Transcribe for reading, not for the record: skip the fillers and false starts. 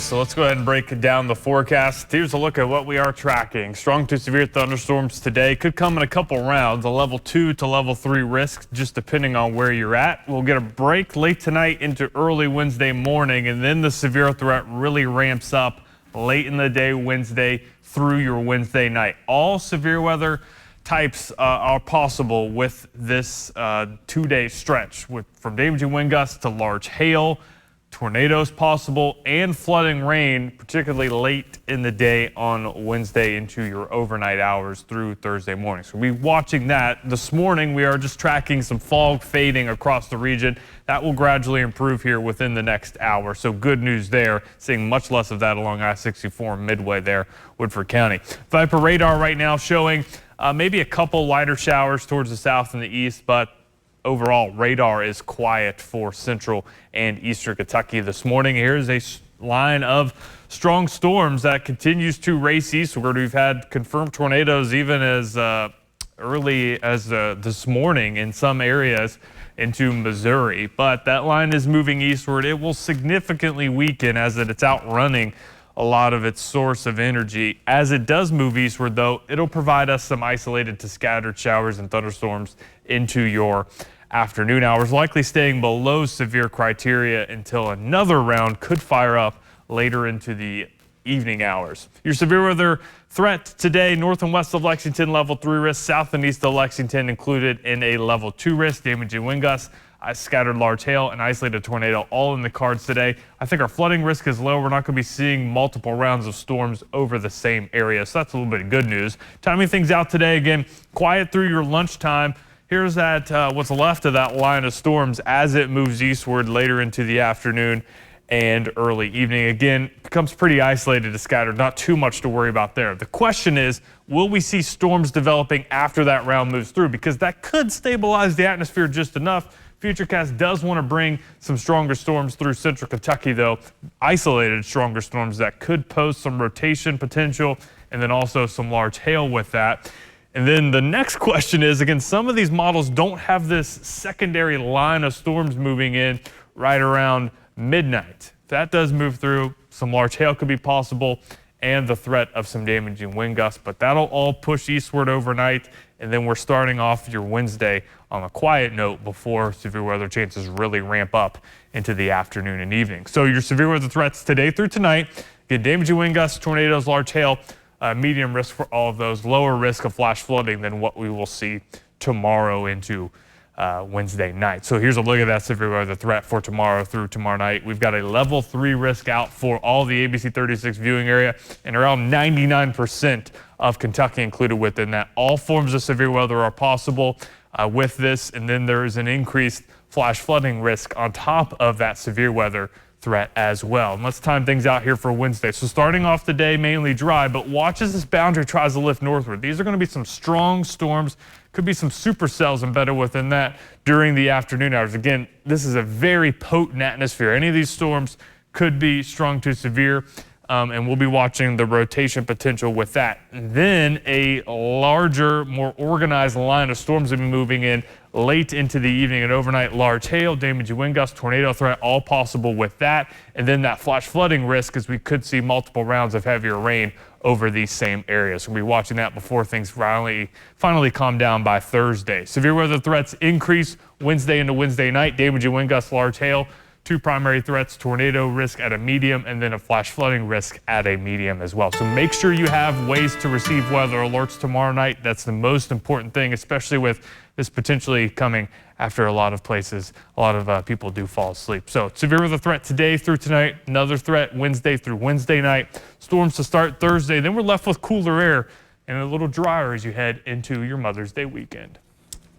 So let's go ahead and break down the forecast. Here's a look at what we are tracking. Strong to severe thunderstorms today could come in a couple rounds, a level 2 to level 3 risk, just depending on where you're at. We'll get a break late tonight into early Wednesday morning, and then the severe threat really ramps up late in the day Wednesday through your Wednesday night. All severe weather types are possible with this 2-day stretch, from damaging wind gusts to large hail, tornadoes possible, and flooding rain, particularly late in the day on Wednesday into your overnight hours through Thursday morning. So we'll be watching that. This morning, we are just tracking some fog fading across the region. That will gradually improve here within the next hour. So good news there, seeing much less of that along I-64 midway there, Woodford County. Viper radar right now showing maybe a couple lighter showers towards the south and the east, but overall, radar is quiet for central and eastern Kentucky this morning. Here's a line of strong storms that continues to race eastward. We've had confirmed tornadoes even as early as this morning in some areas into Missouri, but that line is moving eastward. It will significantly weaken as it's outrunning a lot of its source of energy. As it does move eastward, though, it'll provide us some isolated to scattered showers and thunderstorms into your afternoon hours, likely staying below severe criteria until another round could fire up later into the evening hours. Your severe weather threat today, north and west of Lexington, level 3 risk, south and east of Lexington included in a level 2 risk, damaging wind gusts, scattered large hail, and isolated tornado all in the cards today. I think our flooding risk is low. We're not going to be seeing multiple rounds of storms over the same area, so that's a little bit of good news. Timing things out today, again, quiet through your lunchtime. Here's what's left of that line of storms as it moves eastward later into the afternoon and early evening. Again, becomes pretty isolated to scattered, not too much to worry about there. The question is, will we see storms developing after that round moves through? Because that could stabilize the atmosphere just enough. Futurecast does want to bring some stronger storms through central Kentucky, though, isolated stronger storms that could pose some rotation potential, and then also some large hail with that. And then the next question is, again, some of these models don't have this secondary line of storms moving in right around midnight. If that does move through, some large hail could be possible and the threat of some damaging wind gusts, but that'll all push eastward overnight. And then we're starting off your Wednesday on a quiet note before severe weather chances really ramp up into the afternoon and evening. So your severe weather threats today through tonight, again, damaging wind gusts, tornadoes, large hail, medium risk for all of those, lower risk of flash flooding than what we will see tomorrow into Wednesday night. So here's a look at that severe weather threat for tomorrow through tomorrow night. We've got a level 3 risk out for all the ABC 36 viewing area, and around 99% of Kentucky included within that. All forms of severe weather are possible with this, and then there is an increased flash flooding risk on top of that severe weather threat as well. And let's time things out here for Wednesday. So starting off the day mainly dry, but watch as this boundary tries to lift northward. These are going to be some strong storms. Could be some supercells embedded within that during the afternoon hours. Again, this is a very potent atmosphere. Any of these storms could be strong to severe, and we'll be watching the rotation potential with that. And then a larger, more organized line of storms will be moving in late into the evening and overnight. Large hail, damaging wind gusts, tornado threat, all possible with that. And then that flash flooding risk, as we could see multiple rounds of heavier rain over these same areas. We'll be watching that before things finally calm down by Thursday. Severe weather threats increase Wednesday into Wednesday night. Damaging wind gusts, large hail. Two primary threats, tornado risk at a medium, and then a flash flooding risk at a medium as well. So make sure you have ways to receive weather alerts tomorrow night. That's the most important thing, especially with this potentially coming after a lot of places, a lot of people do fall asleep. So severe weather threat today through tonight, another threat Wednesday through Wednesday night. Storms to start Thursday. Then we're left with cooler air and a little drier as you head into your Mother's Day weekend.